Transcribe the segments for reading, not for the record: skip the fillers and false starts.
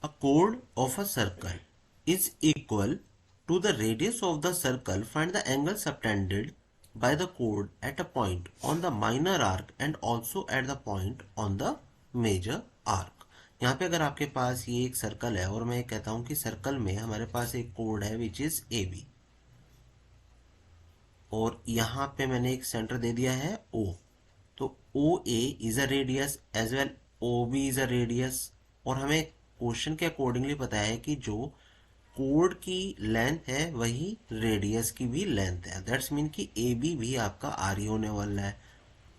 A chord of a circle is equal to the radius of the circle. Find the angle subtended by the chord at a point on the minor arc and also at the point on the major arc. यहाँ पे अगर आपके पास ये एक circle है और मैं कहता हूँ कि सर्कल में हमारे पास एक कोड है विच इज ए बी, और यहाँ पे मैंने एक सेंटर दे दिया है O, तो O A is a radius as well O B is a radius, और हमें क्वेश्चन के अकॉर्डिंगली पता है कि जो कोड की लेंथ है वही रेडियस की भी लेंथ है। दैट्स मीन कि ए बी भी आपका आर ही होने वाला है,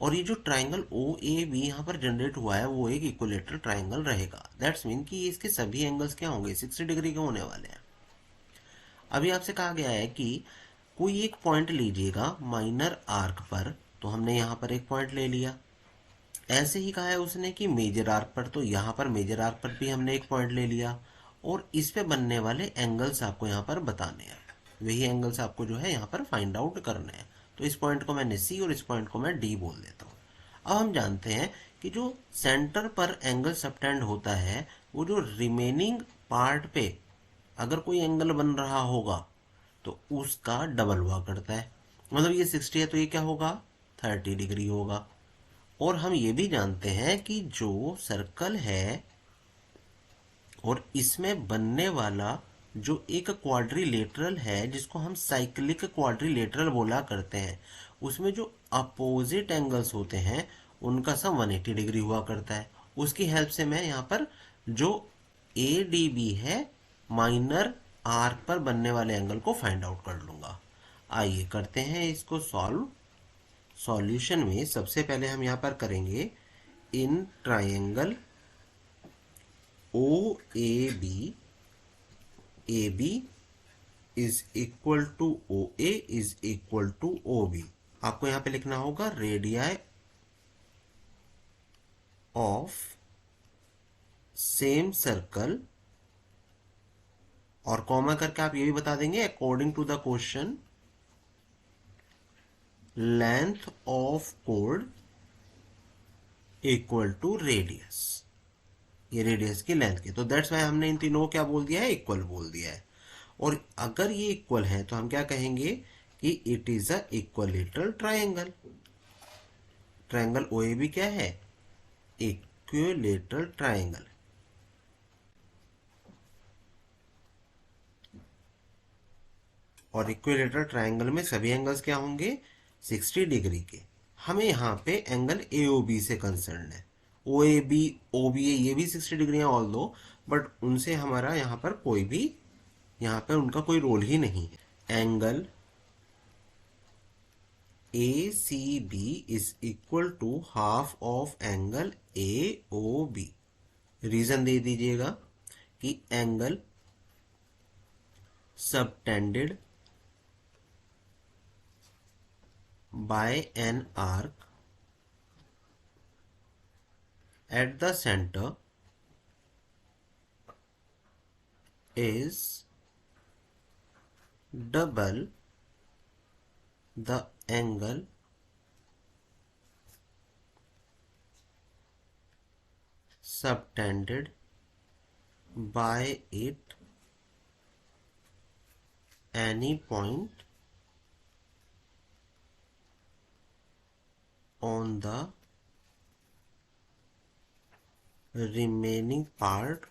और ये जो ट्राइंगल ओ ए बी यहाँ पर जनरेट हुआ है वो एक इक्विलेटरल ट्राइंगल रहेगा। दैट्स मीन कि इसके सभी एंगल्स क्या होंगे, 60 डिग्री के होने वाले हैं। अभी आपसे कहा गया है कि कोई एक पॉइंट लीजिएगा माइनर आर्क पर, तो हमने यहाँ पर एक पॉइंट ले लिया। ऐसे ही कहा है उसने कि मेजर आर्क पर, तो यहाँ पर मेजर आर्क पर भी हमने एक पॉइंट ले लिया, और इस पे बनने वाले एंगल्स आपको यहाँ पर बताने हैं। वही एंगल्स आपको जो है यहाँ पर फाइंड आउट करने हैं। तो इस पॉइंट को मैंने सी और इस पॉइंट को मैं डी बोल देता हूँ। अब हम जानते हैं कि जो सेंटर पर एंगल सबटेंड होता है वो जो रिमेनिंग पार्ट पे अगर कोई एंगल बन रहा होगा तो उसका डबल हुआ करता है। मतलब ये 60 है तो ये क्या होगा, 30 डिग्री होगा। और हम ये भी जानते हैं कि जो सर्कल है और इसमें बनने वाला जो एक क्वाड्रिलेटरल है जिसको हम साइक्लिक क्वाड्रिलेटरल बोला करते हैं, उसमें जो अपोजिट एंगल्स होते हैं उनका सम 180 डिग्री हुआ करता है। उसकी हेल्प से मैं यहाँ पर जो ए डी बी है माइनर आर्क पर बनने वाले एंगल को फाइंड आउट कर लूंगा। आइए करते हैं इसको सॉल्व। सॉल्यूशन में सबसे पहले हम यहाँ पर करेंगे in triangle O A B is equal to O A is equal to O B. आपको यहाँ पे लिखना होगा रेडियाई ऑफ सेम सर्कल, और कॉमा करके आप ये भी बता देंगे according to the question length of कोड इक्वल टू रेडियस, ये रेडियस की लेंथ की। तो दैट्स वाई हमने इन तीनों को क्या बोल दिया है, इक्वल बोल दिया है। और अगर ये इक्वल है तो हम क्या कहेंगे कि it is a equilateral triangle. Triangle O A B क्या है, इक्विलेटरल ट्राइंगल। और इक्विलेटरल ट्राइंगल में सभी एंगल्स क्या होंगे, 60 डिग्री के। हमें यहाँ पे एंगल ए ओ बी से कंसर्न है। ओ ए बी ओ बी ए ये भी 60 डिग्री है ऑल दो, बट उनसे हमारा यहाँ पर कोई भी, यहाँ पर उनका कोई रोल ही नहीं है। Angle A C B is equal to half of angle A O B. Reason दे दीजिएगा कि angle subtended by an arc at the center is double the angle subtended by it any point on the remaining part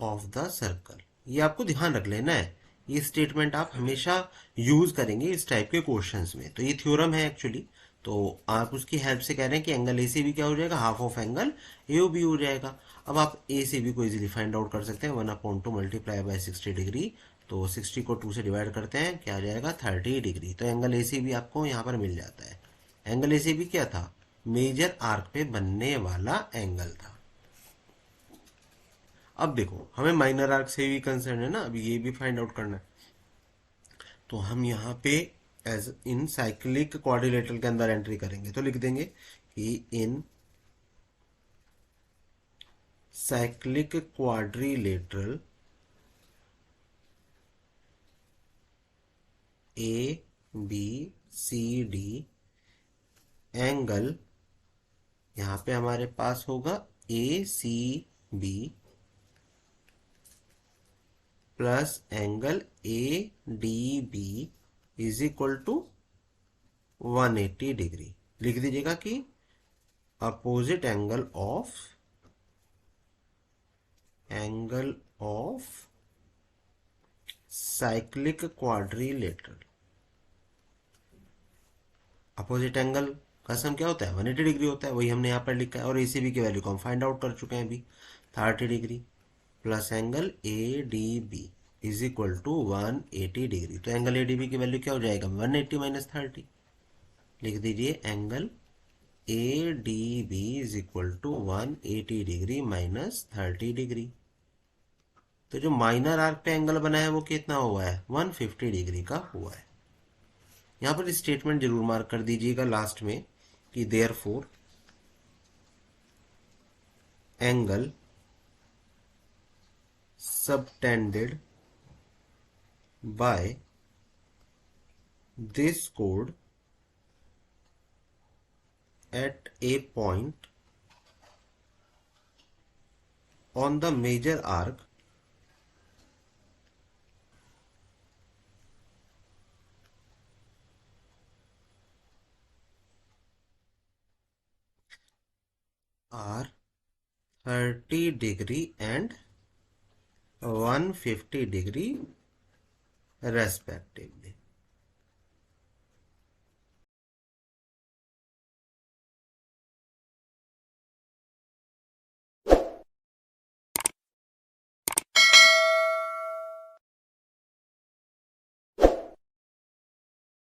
of the circle. ये आपको ध्यान रख लेना है, ये स्टेटमेंट आप हमेशा यूज करेंगे इस टाइप के क्वेश्चंस में। तो ये थ्योरम है एक्चुअली, तो आप उसकी हेल्प से कह रहे हैं कि एंगल ए से भी क्या हो जाएगा, half of angle A O B हो जाएगा। अब आप ए से बी को इजीली फाइंड आउट कर सकते हैं, 1/2 मल्टीप्लाई बाय 60 डिग्री। तो 60 को 2 से डिवाइड करते हैं, क्या आ जाएगा 30 डिग्री। तो एंगल ए सी बी आपको यहाँ पर मिल जाता है। एंगल ए सी बी क्या था, मेजर आर्क पे बनने वाला एंगल था। अब देखो हमें माइनर आर्क से भी कंसर्न है ना, अभी ये भी फाइंड आउट करना है। तो हम यहाँ पे एज इन साइक्लिक क्वाड्रिलेटरल के अंदर एंट्री करेंगे, तो लिख देंगे कि in cyclic quadrilateral A B C D angle यहाँ पे हमारे पास होगा A C B plus angle A D B is equal to 180 degree. लिख दीजिएगा कि opposite angle of cyclic quadrilateral. Opposite angle का सम क्या होता है? 180 डिग्री होता है, वही हमने यहाँ पर लिखा है। और एसीबी की वैल्यू को हम फाइंड आउट कर चुके हैं अभी, 30 degree plus angle A D B is equal to 180 degree. तो एंगल ए डी बी की वैल्यू क्या हो जाएगा? 180 माइनस 30। लिख दीजिए angle A D B is equal to 180 degree minus 30 degree. तो जो माइनर आर्क पे एंगल बना है वो कितना हुआ है? 150 डिग्री का हुआ है। यहां पर स्टेटमेंट जरूर मार्क कर दीजिएगा लास्ट में कि therefore angle subtended by this code at a point on the major arc are 30 degree and 150 degree respectively।